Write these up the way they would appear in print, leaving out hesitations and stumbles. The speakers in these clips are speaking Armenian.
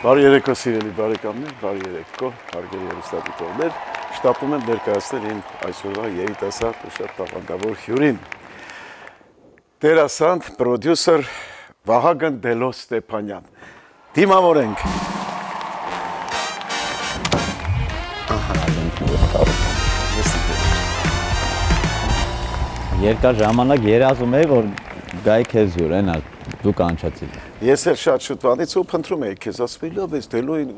Բարի երեկո սիրելի բարեկամներ, բարի երեկո, հարգելի հեռուստադիտողներ, շտապում եմ ներկայացնել իմ այսօրվա երիտասարդ ու շատ տաղանդավոր հյուրին։ Դերասան, պրոդյուսեր Վահագն Դելոս Ստեփանյան։ Դիմավորենք։ Երկար ժամանակ երազում էի, որ գայի քեզ հյուր, այնա դու կանչացիր։ Ես էլ շատ շուտվանից ու փնտրում էի քեզ, ասում էի, լավ, այս Դելոին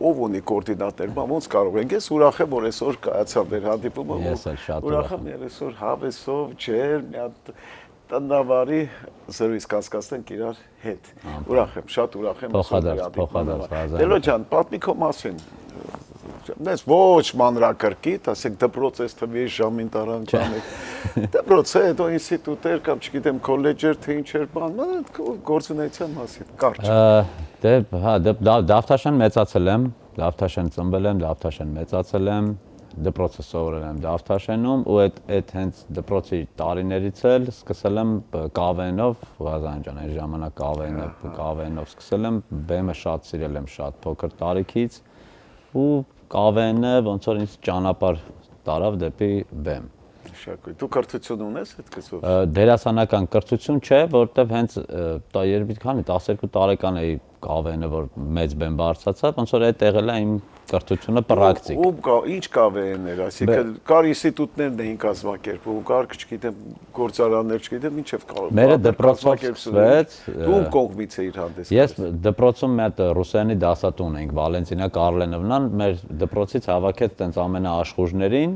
ով ունի կոորդինատոր, ոնց կարող ենք։ Ես ուրախ եմ, որ այսօր կայացավ մեր հանդիպումը։ Ես էլ շատ ուրախ եմ, այսօր հավեսով, ջեր, մի հատ տնավարի զրույց կասկածենք իրար հետ։ Ուրախ եմ, շատ ուրախ եմ։ Փոխադարձ։ Դելո ջան, պատմի քո մասին։ Դες ոչ մանրակրկիտ, ասենք դպրոց ես թվի ժամին տարան կանեք։ Դպրոց է, հետո ինստիտուտեր կամ չգիտեմ քոլեջեր թե ինչ էր բան, գործունեության մասին կարճ։ Դե, հա, Դավթաշեն մեծացել եմ, Դավթաշեն ծնվել եմ, Դավթաշեն մեծացել եմ, դպրոցը սովորել եմ Դավթաշենում ու այդ հենց դպրոցի տարիներից էլ սկսել եմ կավենով, Ղազան ջան, այն ժամանակ կավենով սկսել եմ, բեմը շատ սիրել եմ շատ փոքր տարիքից ու կավենը ոնց որ ինձ ճանապարհ տարավ դեպի բեմ։ Շակույտ։ Դու կրթություն ունես այդ կսով։ Դերասանական կրթություն չէ, որովհետև հենց երբի քանի 12 տարեկան էի կավենը որ մեծ բեմ բարձրացա, ոնց որ այդ եղել է իմ կրթությունը պրակտիկ։ Ու ինչ կավեններ, այսինքն կար ինստիտուտներն էին կազմակերպում, կար, չգիտեմ, գործարաններ, չգիտեմ, ինչև կարող։ Մերը դպրոցով սկսվեց։ Դու կողմից էիր հանդես։ Ես դպրոցում մի հատ ռուսերենի դասատուն էինք, Վալենտինա Կարլենովնան մեր դպրոցից հավաքեց տենց ամենաաշխուժներին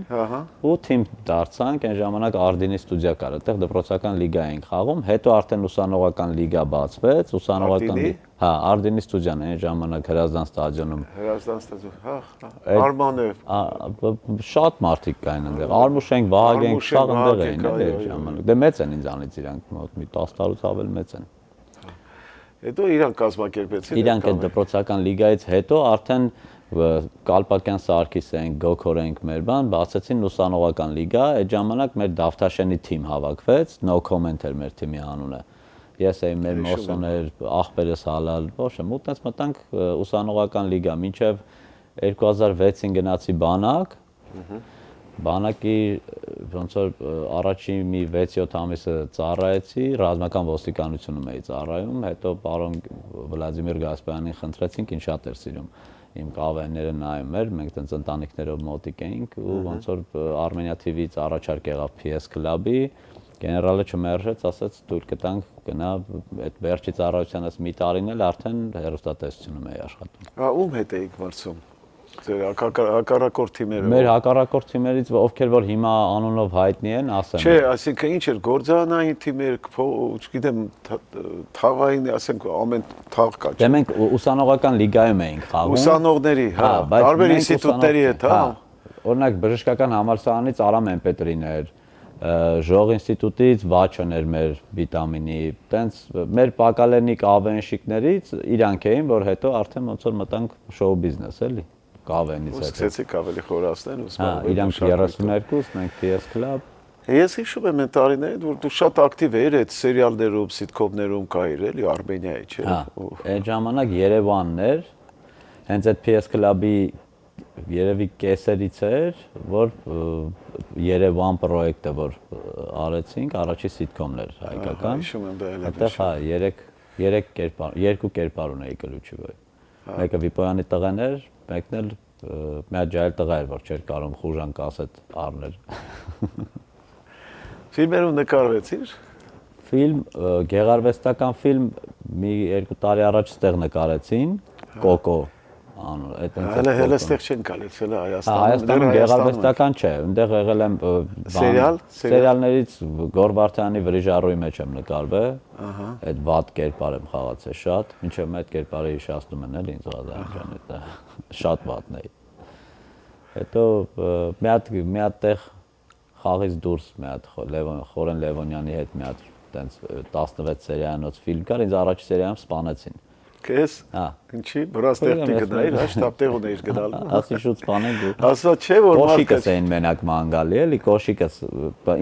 ու թիմ դարձանք, այն ժամանակ Արդինի ստուդիա կար, այդտեղ դպրոցական լիգա էինք խաղում, հետո արդեն ուսանողական լիգա բացվեց, ուսանողական Հա, Արդինի ստուդիան այն ժամանակ Հրազդան ստադիոնում։ Հրազդան ստադիոն, հա, Արմանև։ Շատ մարդիկ կային այնտեղ։ Արմուշենք, Վահագենք, շատ այնտեղ էին այդ ժամանակ։ Դե մեծ են ինձանից իրանք, մոտ մի 10 տարուց ավել մեծ են։ Հետո իրանք կազմակերպեցին։ Իրանք այդ դպրոցական լիգայից հետո արդեն Կալպակյան Սարգիսենք, Գոքորենք մեր բան, բացեցին ուսանողական լիգա, այդ ժամանակ մեր Դավթաշենի թիմ հավաքվեց, No Comment էր մեր թիմի անունը։ Ես էի մեր մոսոներ, աղբերս հալալ, ոչ եմ, ուտնեց մտանք ուսանողական լիգա, մինչև 2006-ին գնացի բանակ, բանակի ոնց որ առաջին մի 6-7 ամիսը ծառայեցի, ռազմական ոստիկանությունում էի ծառայում, հետո պարոն Վլադիմիր Գասպարյանին խնդրեցինք, ինչ շատ էր սիրում իմ կավենները նայում էր, մենք տենց ընտանիքներով մոտիկ էինք ու ոնց որ Armenia TV-ից առաջարկ եղավ PS Club-ի Գեներալը չմերժեց, ասաց դուր կտանք գնա այդ վերջի ծառայությանից մի տարին էլ արդեն հեռուստատեսությունում էի աշխատում։ Ում հետ էիք վարձում։ Ձեր հակառակորդ թիմերը։ Մեր հակառակորդ թիմերից ովքեր որ հիմա անունով հայտնի են, ասեմ։ Չէ, այսինքն ինչ էր գործարանային թիմեր, չգիտեմ, թաղային, ասենք ամեն թաղ կա։ Դե մենք ուսանողական լիգայում էինք խաղում։ Ուսանողների, հա, տարբեր ինստիտուտների հետ, հա։ Օրինակ բժշկական համալսարանից Արամ Էմպետրին էր, Ժող ինստիտուտից Վաչոն էր մեր վիտամինի, տենց մեր պակալենիկ ավենշիկներից իրանք էին, որ հետո արդեն ոնց որ մտանք շոու բիզնես էլի, կավենից հետո։ Սկսեցիք ավելի խորացնել ու զբաղվել։ Իրանք 32, մենք PS Club։ Ես հիշում եմ այն տարիներին, որ դու շատ ակտիվ էիր այդ սերիալներում, սիթքոմներում կայիր էլի Արմենիայի, չէ՞։ Այդ ժամանակ Երևանն էր, հենց այդ PS Club-ի երևի կեսերից էր, որ Երևան պրոյեկտը որ արեցինք, առաջի սիթքոմներ հայկական։ Հիշում եմ դա էլ։ Այդտեղ հա երկու կերպար ունեի կլուչի վրա։ Մեկը Վիպոյանի տղան էր, մեկն էլ մի հատ ջայլ տղա էր, որ չէր կարող խուժան կասետ առնել։ Ֆիլմերում նկարվեցիր։ Ֆիլմ, գեղարվեստական ֆիլմ մի 2 տարի առաջ ստեղ նկարեցին, Կոկո Հələ ստեղ չեն գալիս, հələ Հայաստանում գեղարվեստական չէ, այնտեղ եղել եմ սերիալներից Գոր Վարդյանի Վրիժառուի մեջ եմ նկարվել, այդ վատ կերպար եմ խաղացել շատ, մինչև այդ կերպարը հիշացնում են էլի ինձ Ղազարյան ջան, դա շատ վատն է։ Հետո մի հատ տեղ խաղից դուրս մի հատ Խորեն Լևոնյանի հետ մի հատ տենց 16 սերիայանոց ֆիլմ կար, ինձ առաջի սերիայում սպանեցին։ Քեզ։ Հա։ Ինչի՞ բրաստեղտի գնայր, հա, շտապտեղ ունեիր գնալ։ Ասի շուտ սպանենք ու։ Ասա չէ որ Կոշիկս էին մենակ մանգալի, էլի Կոշիկս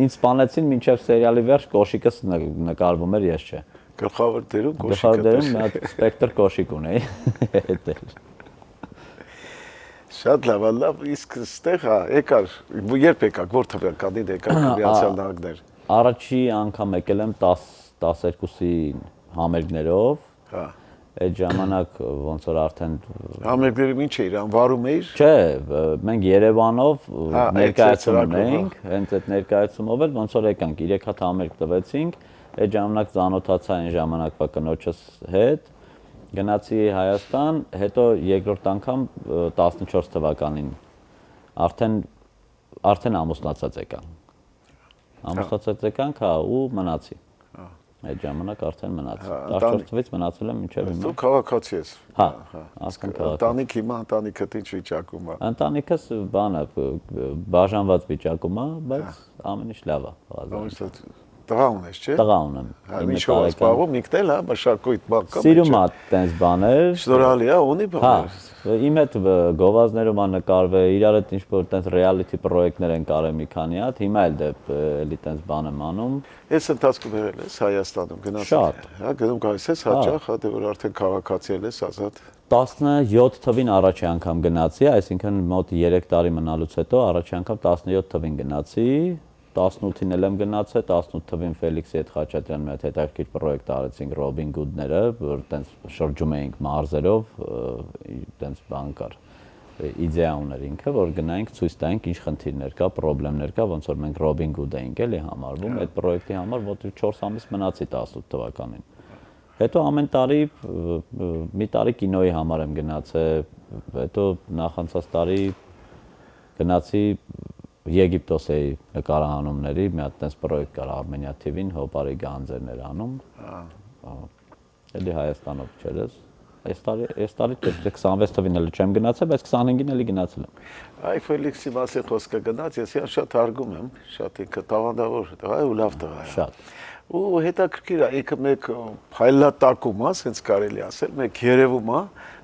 ինձ սպանեցին մինչև սերիալի վերջ, Կոշիկս նկարվում էր, ես չէ։ Գլխավոր դերում Գլխավոր դերում մի հատ սպեկտր կոշիկ ունեի հետել։ Շատ լավ, իսկ ստեղ եկար, երբ եկաք, որ թվականին եկաք Միացյալ Նահանգներ։ Առաջի անգամ եկել եմ 10-12-ի համերգներով։ Հա։ Այդ ժամանակ ոնց որ արդեն Համերգներում ինչ էր, անվարում էիր։ Չէ, մենք Երևանով ներկայացում ունեինք, հենց այդ ներկայացումով էլ ոնց որ եկանք 3 հատ համերգ տվեցինք, այդ ժամանակ ծանոթացա այն ժամանակվա կնոջս հետ, գնացի Հայաստան, հետո երկրորդ անգամ 14 թվականին արդեն ամուսնացած եկանք։ Ամուսնացած եկանք, հա, ու մնացի։ Այդ ժամանակ արդեն մնացի։ 14 թվականից մնացել եմ մինչև հիմա։ Դու քաղաքացի ես։ Հա, ասկան քաղաքացի։ Ընտանիք հիմա ընտանիքդ ինչ վիճակում է։ Ընտանիքս բանը բաժանված վիճակում է, բայց ամեն ինչ լավ է։ Տղա ունես, չէ՞։ Տղա ունեմ։ Ինչով է զբաղվում, ինքն էլ հա, մշակույթ բան կա։ Սիրում է տենց բաներ։ Շնորհալի է, ունի բաներ։ Հա, իմ հետ գովազներում ա նկարվել, իրար հետ ինչ-որ տենց ռեալիթի պրոյեկտներ են կարել մի քանի հատ, հիմա էլ էլի տենց բան եմ անում։ Ես ընթացքում եղել ես Հայաստանում գնացել։ Շատ։ Հա, գնում գալիս ես հաճախ, հա, դե որ արդեն քաղաքացի ես ազատ։ 17 թվին առաջի անգամ գնացի, այսինքն մոտ 3 տարի մնալուց հետո առաջի անգամ 17 թվին գնացի, 18-ին էլ եմ գնացել, 18 թվին Ֆելիքսի հետ Խաչատրյանի մի հատ հետաքրքիր պրոյեկտ արեցինք Ռոբին Գուդները, որ տենց շրջում էինք մարզերով, տենց բան կար։ Իդեա ուներ ինքը, որ գնայինք ցույց տայինք ինչ խնդիրներ կա, խնդիրներ կա, ոնց որ մենք Ռոբին Գուդ էինք էլի համարվում, այդ պրոյեկտի համար մոտ 4 ամիս մնացի 18 թվականին։ Հետո ամեն տարի մի տարի կինոյի համար եմ գնացել, հետո նախանցած տարի գնացի Եգիպտոս էի նկարահանումների, մի հատ տես պրոյեկտ կար Armenia TV-ին, Հոպարի գանձերներ անում։ Էլի Հայաստանով չերես։ Այս տարի 26 թվին էլ չեմ գնացել, բայց 25-ին էլի գնացել եմ։ Այ Ֆելիքսի մասին խոսքը գնաց, ես իրան շատ հարգում եմ, շատ ինքը տաղանդավոր տղա է ու լավ տղա է։ Շատ։ Ու հետաքրքիր է, ինքը մեկ փայլատակում է, ասենց կարելի ասել, մեկ երևում է,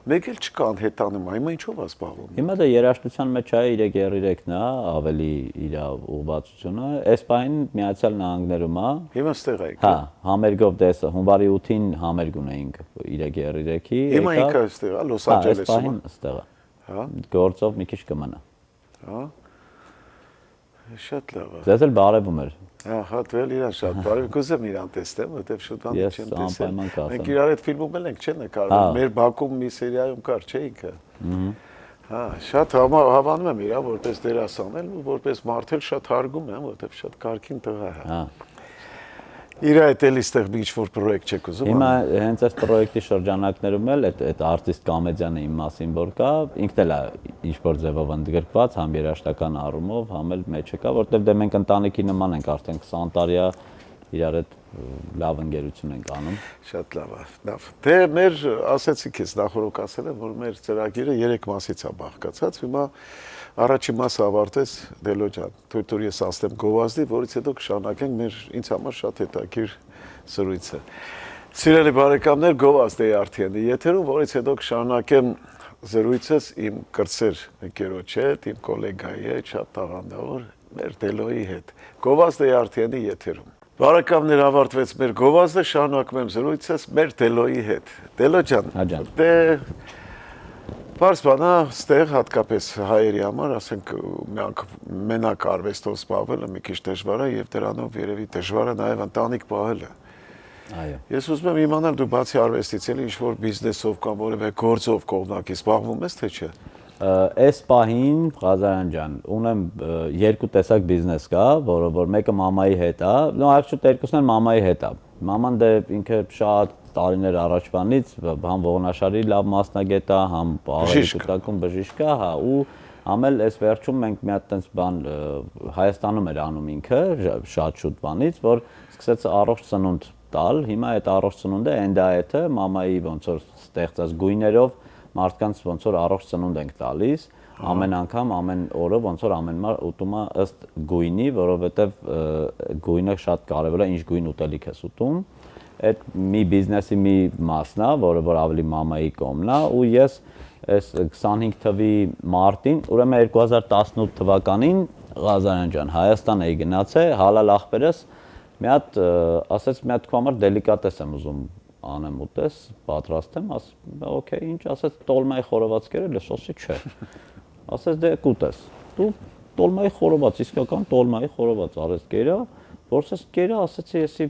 մեկ էլ չկան հետանում, հիմա ինչով է զբաղվում։ Հիմա դա երաժշտության մեջ է 3-3-ն է, ավելի իր ուղղվածությունը, այս պահին Միացյալ Նահանգներում է։ Հիմա ստեղ է։ Հա, համերգով դես հունվարի 8-ին համերգ ունեինք 3-3-ի։ Հիմա ինքը ստեղ է, Լոս Անջելեսում։ Այս պահին ստեղ է։ Հա։ Գործով մի քիչ կմնա։ Հա։ Շատ լավ է։ Ձեզ էլ բարևում էր։ Հա, հատվել իրան շատ բարև, կուզեմ իրան տեսնեմ, որտեվ շուտ անի չեմ տեսել։ Ես անպայման կասեմ։ Մենք իրար հետ ֆիլմում էլ ենք, չէ՞ նկարել։ Մեր Բաքվում մի սերիայում կար, չէ՞ ինքը։ Հա, շատ հավանում եմ իրան, որպես դերասան էլ ու որպես մարդ էլ շատ հարգում եմ, որտեվ շատ կարքին տղա է։ Հա։ Իր այդ էլի ստեղ մի ինչ-որ պրոյեկտ չեք ուզում։ Հիմա հենց այս պրոյեկտի շրջանակներում էլ այդ արտիստ կոմեդիանը իմ մասին որ կա, ինքն էլ է ինչ-որ ձևով ընդգրկված, համ երաժշտական առումով, համ էլ մեջը կա, որտեղ դե մենք ընտանիքի նման ենք արդեն 20 տարի է իրար հետ լավ ընկերություն ենք անում։ Շատ լավ է, լավ։ Դե մեր ասեցիք ես նախորդ ասել եմ, որ մեր ծրագիրը 3 մասից է բաղկացած, հիմա առաջին մասը ավարտեց Դելո ջան, թույլ ես ասեմ գովազդի, որից հետո կշարունակենք մեր ինձ համար շատ հետաքրքիր զրույցը։ Սիրելի բարեկամներ, գովազդ է արդեն եթերում, որից հետո կշարունակեմ զրույցս իմ կրտսեր ընկերոջ հետ, իմ գոլեգայի հետ, շատ տաղանդավոր, մեր Դելոյի հետ։ Գովազդ է արդեն եթերում։ Բարեկամներ, ավարտվեց մեր գովազդը, շարունակում եմ զրույցս մեր Դելոյի հետ։ Դելո ջան, դե Պարզ բանա, ստեղ հատկապես հայերի համար, ասենք մենակ արվեստով զբաղվելը մի քիչ դժվար է եւ դրանով երևի դժվար է նաեւ ընտանիք պահելը։ Այո։ Ես ուզում եմ իմանալ դու բացի արվեստից էլ ինչ-որ բիզնեսով կամ որևէ գործով կողմնակի զբաղվում ես թե չէ։ Այս պահին Ղազարյան ջան, ունեմ երկու տեսակ բիզնես կա, որ մեկը մամայի հետ է, նո actually երկուսն էլ մամայի հետ է։ Մաման դե ինքը շատ տարիներ առաջվանից համ ողնաշարի լավ մասնագետ է, համ աղերիկուտակում բժիշկ է, հա, ու համ էլ այս վերջում մենք մի հատ տենց բան Հայաստանում էր անում ինքը, շատ շուտ բանից, որ սկսեց առողջ ծնունդ տալ, հիմա այդ առողջ ծնունդը էնդայեթը մամայի ոնց որ ստեղծած գույներով մարդկանց ոնց որ առողջ ծնունդ ենք տալիս, ամեն անգամ, ամեն օրը ոնց որ ամեն մար ուտում է ըստ գույնի, որովհետև գույնը շատ կարևոր է, ինչ գույն ուտելիք ես ուտում։ Այդ մի բիզնեսի մի մասն է, որը որ ավելի մամայի կողմն է, ու ես այս 25 թվականի մարտին, ուրեմն 2018 թվականին Ղազարյան ջան, Հայաստան էի գնացել, հալալ ախպերս Մի հատ ասեց մի հատ քո համար դելիկատես եմ ուզում անեմ ուտես, պատրաստեմ, օքեյ, ինչ ասեց տոլմայի խորովածքերը լսոսի չէ։ Ասեց դե կուտես։ Դու տոլմայի խորոված, իսկական տոլմայի խորոված արես կերա, որսես կերա, ասեցի եսի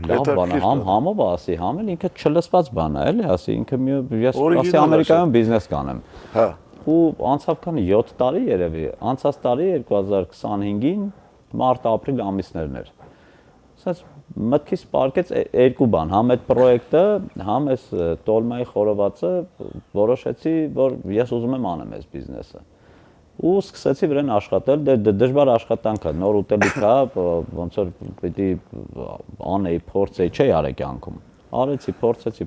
լավ բան է, համով ասի, համել ինքը չլսված բան է, էլի, ասի, ինքը ես ասի Ամերիկայում բիզնես կանեմ։ Հա։ Ու անցավ քանի 7 տարի երևի, անցած տարի 2025-ին մարտ-ապրիլ ամիսներն էր։ Ասես մտքից պարկեց երկու բան, համ այդ պրոյեկտը, համ այս տոլմայի խորովածը որոշեցի, որ ես ուզում եմ անեմ այս բիզնեսը։ Ու սկսեցի վրան աշխատել, դժվար աշխատանք է, նոր ուտելիք է, ոնց որ պիտի անեի, փորձեի, չի արել կյանքում։ Արեցի,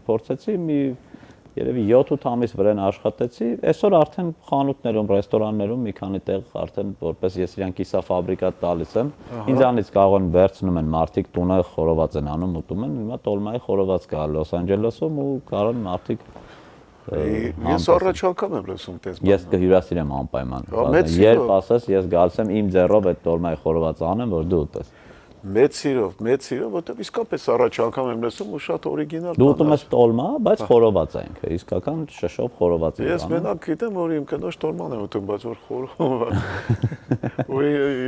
փորձեցի, մի երևի 7-8 ամիս վրան աշխատեցի, այսօր արդեն խանութներում, ռեստորաններում մի քանի տեղ արդեն որպես ես իրան կիսաֆաբրիկատ տալիս եմ, ինձանից կարող են վերցնում են մարդիկ տունը խորոված են անում, ուտում են, հիմա տոլմայի խորոված կա Լոս Անջելեսում ու կարող են մարդիկ Ես առաջ անգամ եմ լսում տես բան։ Ես կհյուրասիրեմ անպայման։ Երբ ասես, ես գալիս եմ իմ ձեռով այդ տոլմայի խորոված անեմ, որ դու ուտես։ Մեծ սիրով, որտեղ իսկապես առաջ անգամ եմ լսում ու շատ օրիգինալ բան է։ Դու ուտում ես տոլմա, բայց խորոված է ինքը, իսկական շշով խորոված է։ Ես մենակ գիտեմ, որ իմ կնոջ տոլման եմ ուտում, բայց որ խորոված։ Ու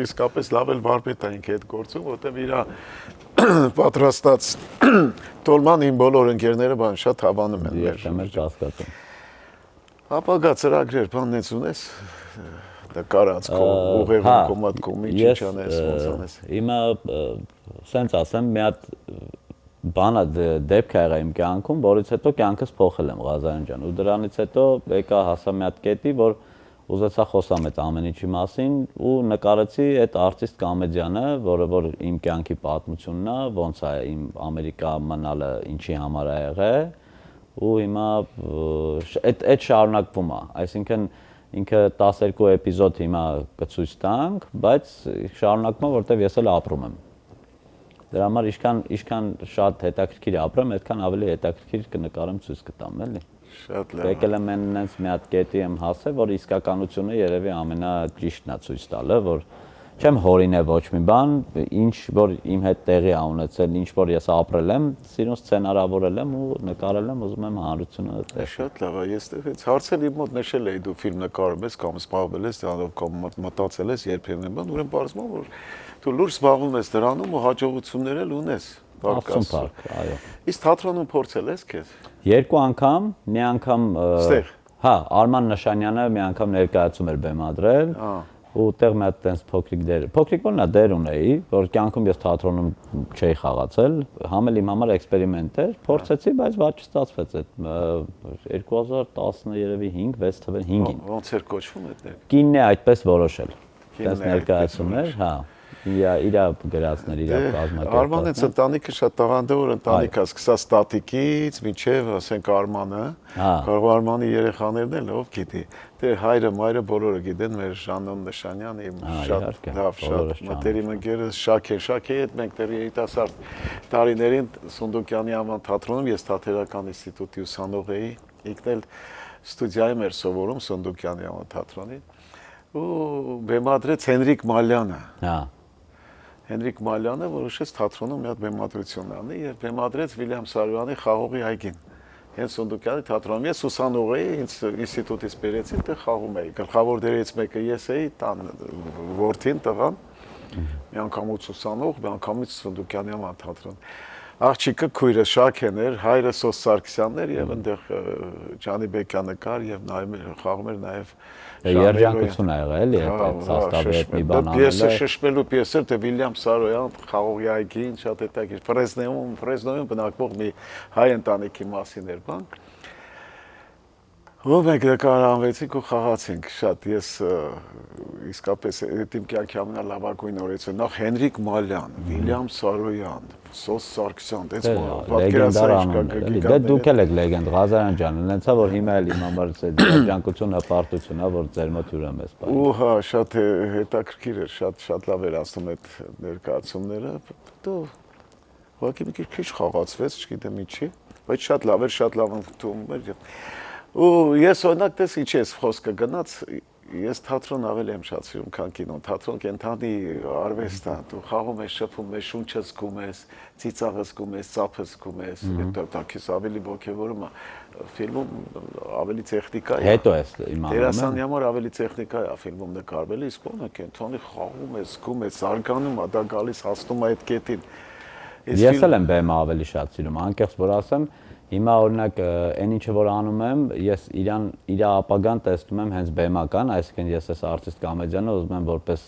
իսկապես լավ էլ վարպետ է ինքը այդ գործում, որտեղ իր պատրաստած տոլման իմ բոլոր ընկերները բան շատ հավանում են։ Ես եմ հասկացում։ Ապագա ծրագրեր, բանից ունես նկարած քո ուղեղում քո մտքում ինչ անես, ոնց անես։ Հիմա սենց ասեմ, մի հատ բանա դեպք ա եղա իմ կյանքում, որից հետո կյանքս փոխել եմ Ղազարյան ջան, ու դրանից հետո եկա հասա մի հատ կետի, որ ուզեցա խոսամ այդ ամեն ինչի մասին ու նկարեցի այդ արտիստ կոմեդիանը, որը որ իմ կյանքի պատմությունն է, ոնց է իմ Ամերիկա մնալը ինչի համար ա եղել, ու հիմա այդ շարունակվում է, այսինքն ինքը 12 էպիզոդ հիմա կցույց տանք, բայց շարունակում եմ, որտեվ ես էլ ապրում եմ։ Դրա համար ինչքան շատ հետաքրքիր ապրեմ, այդքան ավելի հետաքրքիր կնկարեմ ցույց կտամ, էլի։ Շատ լավ։ Եկել եմ այնպես մի հատ կետի եմ հասել, որ իսկականությունը երևի ամենաճիշտն է ցույց տալը, որ չեմ հորինել ոչ մի բան, ինչ որ իմ հետ տեղի ա ունեցել, ինչ որ ես ապրել եմ, սիրուն սցենարավորել եմ ու նկարել եմ, ուզում եմ հանրությունը տեսնել։ Շատ լավ է, ես այդպես հարցել իմ մոտ նշել էի դու ֆիլմ նկարում ես կամ զբաղվել ես դրանով կամ մտածել ես երբևէ բան, ուրեմն պարզվում է որ դու լուրջ զբաղվում ես դրանում ու հաջողություններ էլ ունես։ Փարք, այո։ Իսկ թատրոնում փորձել ես քեզ։ Երկու անգամ, մի անգամ Ստեղ։ Հա, Արման Նշանյանը մի անգամ ներկայացում էր բեմադրել։ Ու տեղ մի հատ տենց փոքրիկ բանա դեր ունեի, որ կյանքում ես թատրոնում չէի խաղացել, համ էլ իմ համար էքսպերիմենտ էր, փորձեցի, բայց ված չստացվեց այդ 2010 երևի 5-6 թվեր 5-ին։ Ոնց էր կոչվում այդտեղ։ Կինն է այդպես որոշել։ Տենց ներկայացում էր, հա։ Իրա գրածներ, իրա կազմակերպած։ Արմանից ընտանիքը շատ տաղանդավոր ընտանիք է, սկսած տատիկից մինչև, ասենք, Արմանը, կարող Արմանի երեխաներն էլ ով գիտի։ Դե հայրը, մայրը բոլորը գիտեն, մեր Ժանոն Նշանյանը իմ շատ լավ, շատ մտերիմ ընկերս Շաքե հետ մենք դեռ երիտասարդ տարիներին Սունդուկյանի անվան թատրոնում ես թատերական ինստիտուտի ուսանող էի, ինքն էլ ստուդիայում էր սովորում Սունդուկյանի անվան թատրոնին ու բեմադրեց Հենրիկ Մալյանը։ Հա Հենրիկ Մալյանը որոշեց թատրոնում մի հատ բեմադրություն անի եւ բեմադրեց Վիլյամ Սարոյանի Խաղողի այգին։ Հենց Սունդուկյանի թատրոնում ես ուսանող էի, ինձ ինստիտուտից բերեցին, դե խաղում էի։ Գլխավոր դերերից մեկը ես էի, տան որդին տղան։ Մի անգամից ուսանող, մի անգամից Սունդուկյանի անվան թատրոն։ Աղջիկը քույրը Շաքեն էր, հայրը Սոս Սարգսյանն էր եւ այնտեղ Ջանիբեկյանը կար եւ նայում էր, խաղում էր նաեւ Երջանկություն ա եղել, էլի, այդ սաստավի հետ մի բան անել։ Պիեսը շշմելու պիեսը դե Վիլյամ Սարոյան, Խաղողի այգին, շատ հետաքրքիր, Ֆրեզնոյում բնակվող մի հայ ընտանիքի մասին էր բան։ Ով մենք նկարահանվեցինք ու խաղացինք շատ, ես իսկապես իմ կյանքի ամենալավագույն օրերից նախ Հենրիկ Մալյան, Վիլյամ Սարոյան, Սոս Սարգսյան, դες պատկերացրեք Դե դուք էլ եք լեգենդ Ղազարյան ջան, նենցա որ հիմա էլ իմ համար երջանկություն, հպարտություն ա, որ ձեր մոտ հյուրեմ ես բան։ Ու հա, շատ հետաքրքիր էր, շատ լավ էր ասում այդ ներկայացումները, դու ուղղակի մի քիչ խաղացվեց, չգիտեմ ինչի, բայց շատ լավ էր, շատ լավ ընդունում էր։ Ու ես օրինակ տես ինչ ես խոսքը գնաց ես թատրոն ավելի եմ շատ սիրում, քան կինոն։ Թատրոն կենթանի արվեստ է, դու խաղում ես, շփում ես, շունչը զգում ես, ծիծաղը զգում ես, ծափը զգում ես, դա քեզ ավելի ոգևորում է։ Ֆիլմում ավելի տեխնիկա է։ Հետո ես իմանում եմ։ Դերասանի համար ավելի տեխնիկա է ֆիլմում նկարվել, իսկ ոնը կենթանի խաղում ես, զգում ես, զարգանում է, դա գալիս հասնում է այդ կետին։ Ես էլ եմ բեմը ավելի շատ սիրում, անկեղծ որ ասեմ, հիմա օրինակ այն ինչը որ անում եմ, ես իր ապագան տեսնում եմ հենց բեմական, այսինքն ես այս արտիստ կոմեդիանը ուզում եմ որպես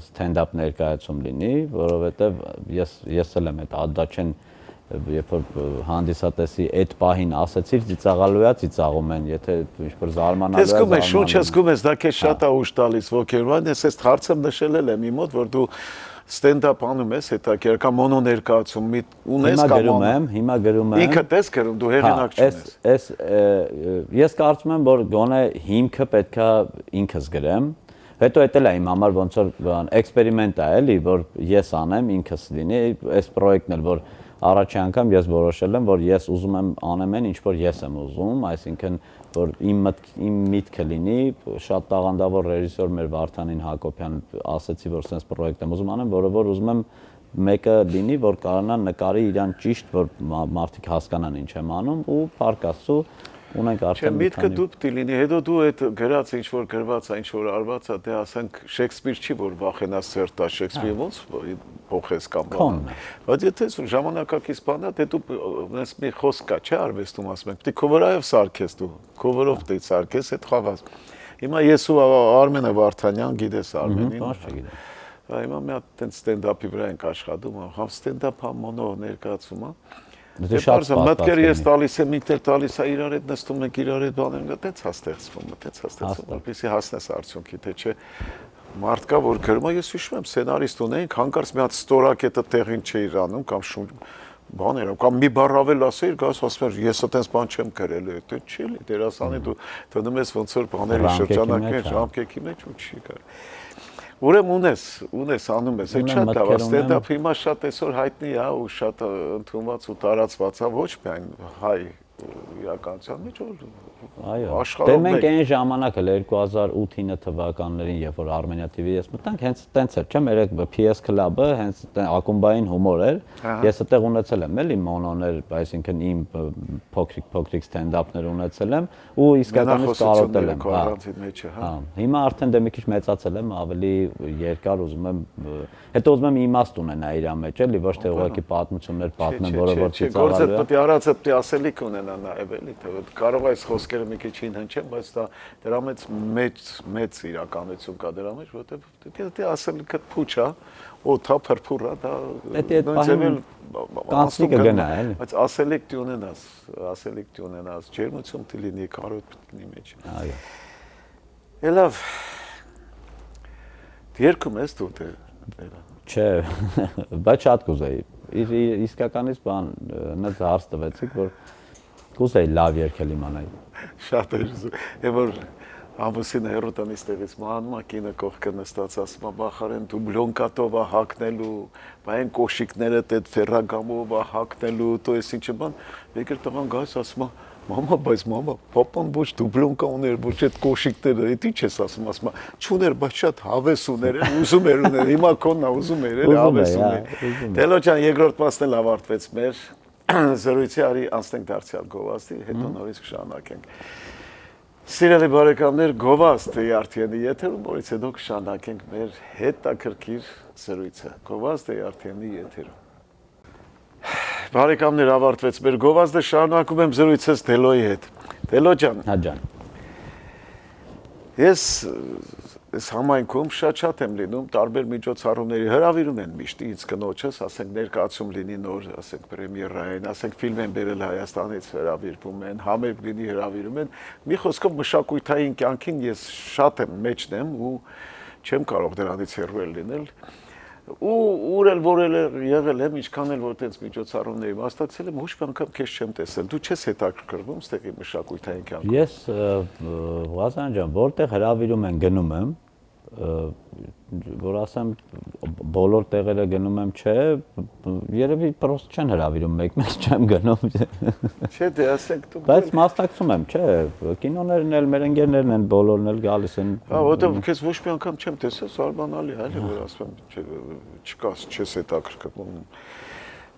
stand-up ներկայացում լինի, որովհետև ես էլ եմ այդ ադաչեն երբ որ հանդիսատեսի այդ պահին ասեցիր ծիծաղալու է ծիծաղում են, եթե ինչ-որ զարմանալու է զարմանում։ Ես շունչը զգում ես, դա քեզ շատ է ուժ տալիս ոգևորված, ես այս հարցը նշել եմ իմ մոտ, որ դու stand-up անում ես, հետաքրքիր մոնո ներկայացում ունես կամ հիմա գրում եմ։ Ինքդ ես գրում, դու հեղինակ չես։ Ես կարծում եմ, որ գոնե հիմքը պետքա ինքս գրեմ։ Հետո դա էլ է իմ համար ոնց որ էքսպերիմենտ է, էլի, որ ես անեմ, ինքս լինի, այս պրոյեկտն էլ որ առաջի անգամ ես որոշել եմ, որ ես ուզում եմ անեմ այն, ինչ որ ես եմ ուզում, այսինքն որ իմ միտքը լինի, շատ տաղանդավոր ռեժիսոր մեր Վարդանին Հակոբյան ասեցի, որ sense պրոյեկտ եմ ուզում անեմ, որը որ ուզում եմ մեկը լինի, որ կարողանա նկարի իրան ճիշտ, որ մարդիկ հասկանան ինչ եմ անում ու փառք Աստծո ունենք արդեն միտքը դու պիտի լինի, հետո դու այդ գրած ինչ որ գրված է, ինչ որ արված է, դե ասենք Շեքսպիր չի որ վախենաս սերտա Շեքսպիրը ոնց փոխես կամ բան։ Բայց եթե ժամանակակից բան է, դե դու ունես մի խոսք կա, չէ՞ արվեստում ասում ենք, պիտի քո վրայով սարքես դու, քո վրով դե սարքես այդ խաղաս։ Հիմա ես ու Արմենը Վարդանյան գիտես Արմենին։ Ոչ չգիտեմ։ Հիմա մի հատ տենց ստենդափի վրա ենք աշխատում, համ ստենդափ, համ մոնո ներկայացում է։ Դե շատ մտքեր ես տալիս եմ, ինտեր տալիս է իրար հետ նստում ենք իրար հետ բաներ, տենց հաստեղծվում, որպեսզի հասնես արդյունքի, թե չէ մարդ կա որ գրում է, ես հիշում եմ սցենարիստ ունեինք, հանկարծ մի հատ ստորակետը տեղին չէիր անում կամ բաներ, կամ մի բառ ավել ասեիր, գաս ասում ես ես այդպես բան չեմ գրել, դա չի լի, դերասանի դու դնում ես ոնց որ բաների շրջանակներ, ժամկեքի մեջ ու չի գար։ Ուրեմն ունես անում ես, այդ շատ լավ է, ստենդափը հիմա շատ այսօր հայտնի է ու շատ ընդունված ու տարածված է, ոչ միայն հայ իրականության մեջ, այո, աշխարհում։ Դե մենք այն ժամանակ էլ 2008-9 թվականներին, երբ որ Armenia TV ես մտանք, հենց տենց էր, չէ՞, մեր PS Club-ը հենց ակումբային հումոր էր։ Ես այդտեղ ունեցել եմ էլի մոնոներ, այսինքն իմ փոքրիկ ստենդափներ ունեցել եմ ու իսկականից կարոտել եմ, հա։ Հիմա արդեն դե մի քիչ մեծացել եմ, ավելի երկար ուզում եմ, հետո ուզում եմ իմաստ ունենա իր մեջ, էլի, ոչ թե ուղղակի պատմություններ պատմեմ, որը որ ծիծաղալու է։ Գործը պետք է արածը պետք է ասելիք ունենա նաև էլի, թե կարող է այս խոսքերը մի քիչ հնչեն, բայց դրա մեծ իրականություն կա դրա մեջ, որովհետև դա ասելիքը փուչ է, օթա փրփուր է, դա կանցնի կգնա, էլի։ Բայց ասելիք ունենաս, ջերմություն դի լինի, կարոտ լինի մեջ։ Այո։ Լավ։ Երկում ես դու դե։ Չէ, բայց շատ կուզեի։ Իսկականից բան, նենց հարց տվեցիք, որ կուզեի լավ երգել իմանայի։ Շատ էր ուզում։ Որ ամուսինը հերոտանից տեղից մահանում է, կինը կողքը նստած ասում է, բախարեն դու բլոնկատով է հակնելու, այն կոշիկները այդ ֆերրագամով է հակնելու, դու ես ինչը բան, եկել տղան գայս ասում է, մամա, բայց մամա, պապան ոչ դուբլոնկա ուներ, ոչ այդ կոշիկները, այդ ինչ ես ասում է, չուներ, բայց շատ հավես ուներ, ուզում էր ուներ, հիմա քոնն է ուզում էր, հավես ուներ։ Տելո ջան, երկրորդ մասն էլ ավարտվեց մեր զրույցի, արի անցնենք դարձյալ գովազդի, հետո նորից կշարունակենք։ Սիրելի բարեկամներ, գովազդի արդյունի եթերում, որից հետո կշարունակենք մեր հետաքրքիր զրույցը։ Գովազդի արդյունի եթերում։ Բարեկամներ, ավարտվեց մեր գովազդը, շարունակում եմ զրույցս Դելոյի հետ։ Դելո ջան։ Հա ջան։ Ես համայնքում շատ եմ լինում, տարբեր միջոցառումների հրավիրում են միշտ ինձ կնոջս, ասենք ներկայացում լինի նոր, ասենք պրեմիերային, ասենք ֆիլմ են բերել Հայաստանից հրավիրվում են, համերգ լինի հրավիրում են։ Մի խոսքով մշակութային կյանքին ես շատ եմ մեջն եմ ու չեմ կարող դրանից հեռու լինել։ Ու ուր էլ որ եղել եմ, ինչքան էլ որ տենց միջոցառումների մասնակցել եմ, ոչ մի անգամ քեզ չեմ տեսել։ Դու չես հետաքրքրվում ստեղի մշակութային կյանքում։ Ես Ղազան ջան, որտեղ հրավիրում են գնում եմ, որ ասեմ բոլոր տեղերը գնում եմ, չէ, երևի պրոստ չեն հրավիրում, մեկ-մեկ չեմ գնում։ Չէ, դե ասենք դու։ Բայց մասնակցում եմ, չէ, կինոներն էլ, մեր ընկերներն են, բոլորն էլ գալիս են։ Հա, որտեղ քեզ ոչ մի անգամ չեմ տեսել, զարմանալի է, հələ որ ասում եմ, չկաս, չես հետաքրքրվում։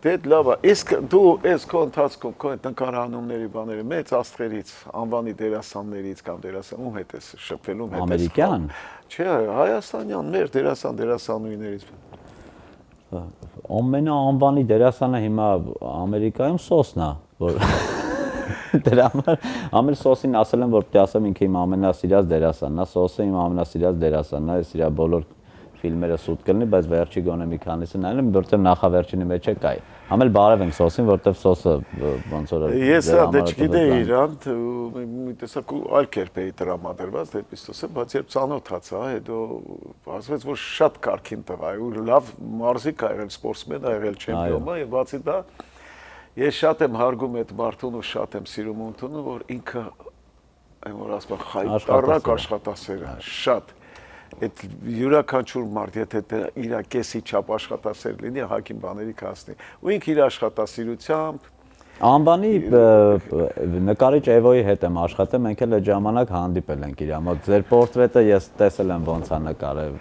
Դե լավ է, իսկ դու այս քո ընթացքում քո նկարահանումների բաները մեծ աստղերից, անվանի դերասաններից կամ դերասան ում հետ ես շփվելու հետ։ Ամերիկյան։ Չէ, հայաստանյան, մեր դերասանուհիներից։ Ամենաանվանի դերասանը հիմա Ամերիկայում Սոսն է, որ դրա համար ամեն Սոսին ասել եմ, որ պետք է ասեմ ինքը իմ ամենասիրած դերասանն է, Սոսը իմ ամենասիրած դերասանն է, իր բոլոր ֆիլմերը սուտ կլինի, բայց վերջի գոնե մի քանիսը նայել եմ, որտեղ նախավերջինի մեջ է կայ։ Համել բարև ենք Սոսին, որտեղ Սոսը ոնց որ ես դա չգիտեի իրան, մի տեսակ այլ կերպ էի տրամադրված դեպի Սոսը, բայց երբ ծանոթացա, հետո ասվեց, որ շատ կարքին տղա է, ու լավ մարզիկ ա եղել, սպորտսմեն ա եղել, չեմպիոն ա, եւ բացի դա ես շատ եմ հարգում այդ մարդուն ու շատ եմ սիրում ընդունում, որ ինքը այն որ ասում խայտարակ աշխատասեր է, շատ այդ յուրաքանչյուր մարդ, եթե իր կեսի չափ աշխատասեր լինի, հակին բաների կհասնի։ Ու ինքը իր աշխատասիրությամբ Անվանի նկարիչ Էվոյի հետ եմ աշխատել, մենք էլ այդ ժամանակ հանդիպել ենք իր մոտ։ Ձեր պորտրետը ես տեսել եմ ոնց է նկարել։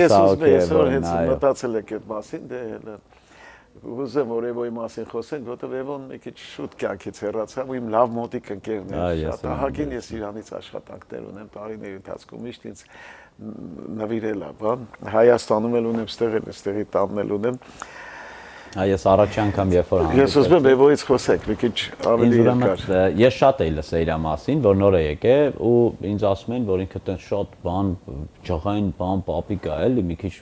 Ես ուզում եմ այսօր հենց մտածել եք այդ մասին, դե ուզեմ որ Էվոյի մասին խոսենք, որովհետև Էվոն մի քիչ շուտ կյանքից հեռացավ, ու իմ լավ մոտիկ ընկերն է։ Շատ ահագին ես իրանից աշխատանքներ ունեմ տարիների ընթացքում, միշտ ինձ նվիրել է, բան։ Հայաստանում էլ ունեմ, ստեղի տանն էլ ունեմ։ Ես առաջի անգամ երբ որ Ես ուզում եմ Էվոյից խոսենք, մի քիչ ավելի երկար։ Ես շատ էի լսել իր մասին, որ նոր է եկել ու ինձ ասում են, որ ինքը տենց շատ բան, ջղային բան, պապիկ է, էլի մի քիչ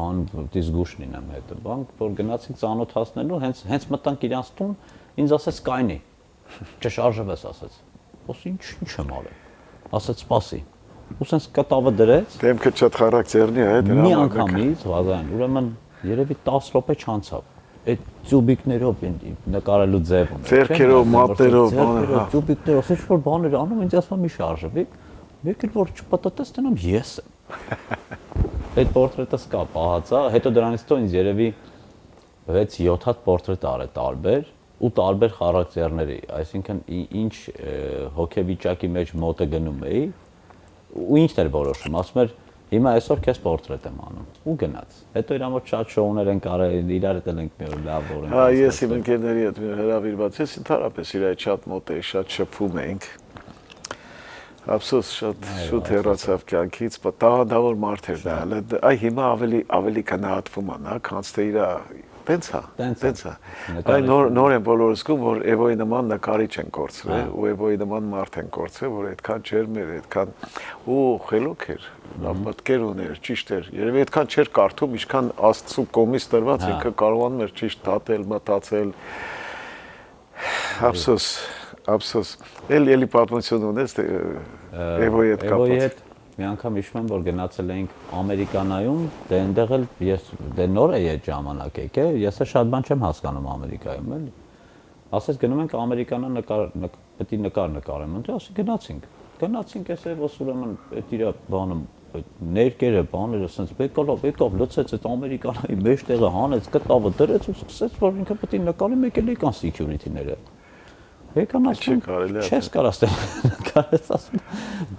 բան դիսգուշ լինեմ հետը։ Բան, որ գնացինք ծանոթացնելու, հենց մտանք իրանց տուն, ինձ ասեց կայնի։ Չշարժվես ասեց։ Ոսի ինչ եմ արել։ Ասեց սպասի։ Ու սենց կտավը դրեց։ Դեմքը շատ խարակտերնի է, դրա մի անգամից, Ղազարյան, ուրեմն երևի 10 րոպե չանցավ։ Այդ ծուբիկներով նկարելու ձևում։ Ձեռքերով, մատներով, բանը, ծուբիկներով, ինչ որ բաներ անում, ինձ ասում մի շարժվի։ Մեկ էլ որ չպտտես տենամ ես եմ։ Այդ պորտրետը սկա պահածա, հետո դրանից հետո ինձ երևի 6-7 հատ պորտրետ արել տարբեր ու տարբեր խարակտերների, այսինքն ինչ հոգեվիճակի մեջ մոտը գնում էի ու ինչն էր որոշում, ասում էր հիմա այսօր քեզ պորտրետ եմ անում ու գնաց։ Հետո իր մոտ շատ շոուներ են կարել, իրար հետ ենք մի օր լավ որ ենք։ Հա, ես իմ ընկերների հետ հրավիրված ես, ընդհանրապես իր այդ շատ մոտ էի, շատ շփվում էինք։ Ափսոս շատ շուտ հեռացավ կյանքից, տաղանդավոր մարդ էր դա, այ հիմա ավելի գնահատվում է, նա քանց թե իր տենց է։ Այ նոր են բոլորը զգում, որ Էվոյի նման նկարիչ են կորցրել, ու Էվոյի նման մարդ են կորցրել, որ այդքան ջերմեր, այդքան ու խելոք էր, լավ մտքեր ուներ, ճիշտ էր։ Երևի այդքան չէր կարդում, ինչքան Աստծո կողմից տրված, ինքը կարողանում էր ճիշտ դատել, մտածել։ Ափսոս։ Էլի պատմություն ունես Էվոյի հետ կապված։ Մի անգամ հիշում եմ, որ գնացել էինք Ամերիկանայում, դե այնտեղ էլ ես դե նոր էի այդ ժամանակ եկել, ես շատ բան չեմ հասկանում Ամերիկայում, էլի։ Ասես գնում ենք Ամերիկանա պետք է նկար նկարեմ, ընդ ասի գնացինք էս էս ուրեմն այդ իր բանը ներկերը բաները ասենց եկավ լցեց այդ Ամերիկանայի մեջտեղը հանեց կտավը դրեց ու սկսեց որ ինքը պետք է նկարի մեկ էլ եկան security-ները եկան ասում չես կարաս նկարես ասում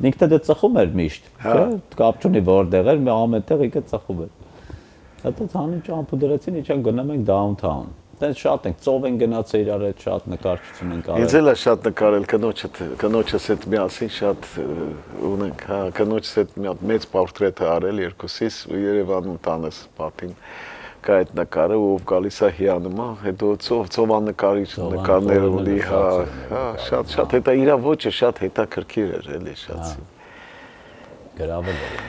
ինքն դե ծխում էր միշտ չէ կապ չունի որտեղ էր մի ամենտեղ ինքը ծխում էր հետո ցանին ճամփու դրեցին իջան գնում ենք downtown Դες շատ ենք, ծով են գնացել իրար հետ, շատ նկարչություն ենք արել։ Ինձ էլ է շատ նկարել կնոջս հետ միասին շատ ունենք, հա, կնոջս հետ մի հատ մեծ պորտրետ է արել երկուսիս Երևանում տանես պապին կա այդ նկարը ով գալիս է հիանում, հետո ծովանկարիչ նկարներ ունի, հա, շատ հետա իր ոճը շատ հետաքրքիր էր, էլի շատ։ Գրավել էր։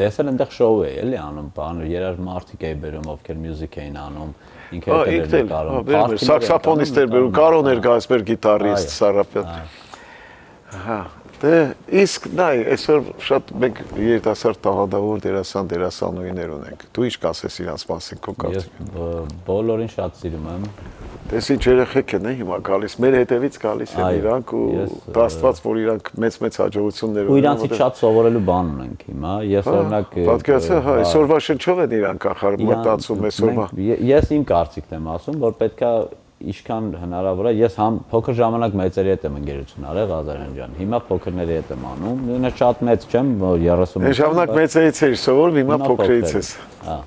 Դեսել այնտեղ շոու է, էլի անում, բան երար մարդիկ էի բերում, ովքեր մյուզիկ էին անում, ինքը հետ էր նկարում։ Սաքսոֆոնիստ էր բերում, Կարոն էր գալիս մեր գիտարիստ Սարապյան։ Հա, Դե իսկ նայ, այսօր շատ մենք երիտասարդ տաղանդավոր դերասանուհիներ ունենք։ Դու ինչ կասես իրանց մասին քո Ես կարծիքով։ բոլորին շատ սիրում եմ։ Տես ինչ երեխեք են հիմա գալիս, մեր հետևից գալիս են իրանք ու դաստված որ իրանք մեծ հաջողություններ Ու իրանցից շատ սովորելու բան ունենք հիմա։ Ես օրինակ պատկերացա, հա, այսօրվա շնչով են իրանք ახար մտածում այսօրվա։ Ես իմ կարծիքն եմ ասում, որ պետքա ինչքան հնարավոր է, ես համ փոքր ժամանակ մեծերի հետ եմ ընկերություն արել Ղազարյան ջան։ Հիմա փոքրների հետ եմ անում։ Նույնը շատ մեծ չեմ, 30։ Այն ժամանակ մեծերից էի սովորում, հիմա փոքրից ես։ Հա։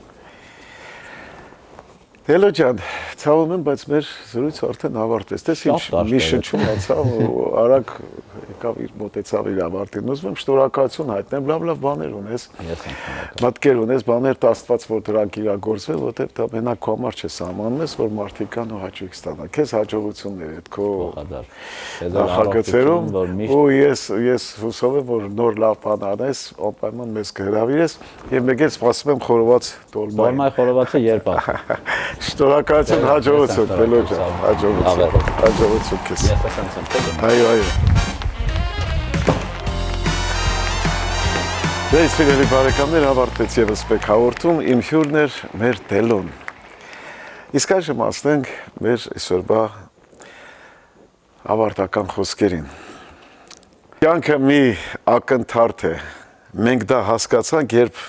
Հելո ջան, ցավում եմ, բայց մեր զրույցը արդեն ավարտվեց։ Տես ինչ մի շնչում անցավ ու արագ եկավ իր մոտեցավ իր ավարտին։ Ուզում եմ շնորհակալություն հայտնեմ, լավ բաներ ունես։ Ես եմ շնորհակալ։ Մտքեր ունես, բաներ տաստված, որ դրանք իրագործվեն, որտեղ դա մենակ քո համար չէ սահմանում ես, որ մարդիկ կան ու հաճույք ստանան։ Քեզ հաջողություններ այդ քո նախագծերում ու ես հուսով եմ, որ նոր լավ բան անես, անպայման մեզ կհրավիրես եւ մեկ էլ սպասում եմ խորոված տոլմայ։ Տոլմայ խորովածը երբ է։ Շնորհակալություն, հաջողություն, Տելո ջան, հաջողություն քեզ։ Ես ասած եմ։ Այո։ Դե սիրելի բարեկամներ, ավարտեց եւս մեկ հաղորդում, իմ հյուրն էր մեր Տելոն։ Իսկ այժմ ասենք մեր այսօրվա ավարտական խոսքերին։ Կյանքը մի ակնթարթ է։ Մենք դա հասկացանք, երբ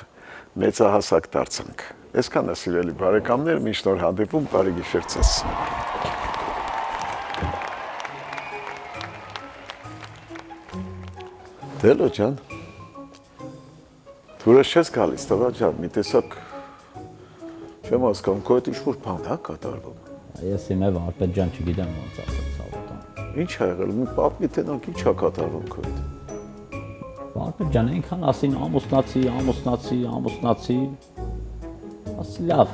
մեծահասակ դարձանք։ Այսքան է սիրելի բարեկամներ, մինչ նոր հանդիպում, բարի գիշեր ձեզ։ Տելո ջան, դուրս չես գալիս, տղա ջան, մի տեսակ չեմ հասկանում, քո հետ ինչ-որ բան է կատարվում։ Ես իմ եւ Արպետ ջան չգիտեմ ոնց ասել ցավոտան։ Ինչ ա եղել, մի պատմի տենանք ինչ ա կատարվում քո հետ։ Արպետ ջան, այնքան ասին ամուսնացի։ Ասի լավ,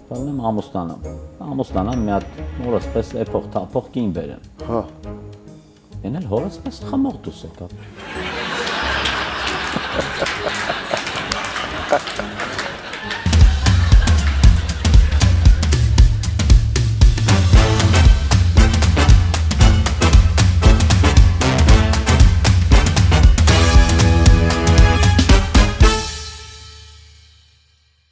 բանեմ ամուսնանամ մի հատ մորս պես էփող թափող կին բերեմ։ Հա։ Էն էլ հորս պես խմող դուս եկավ։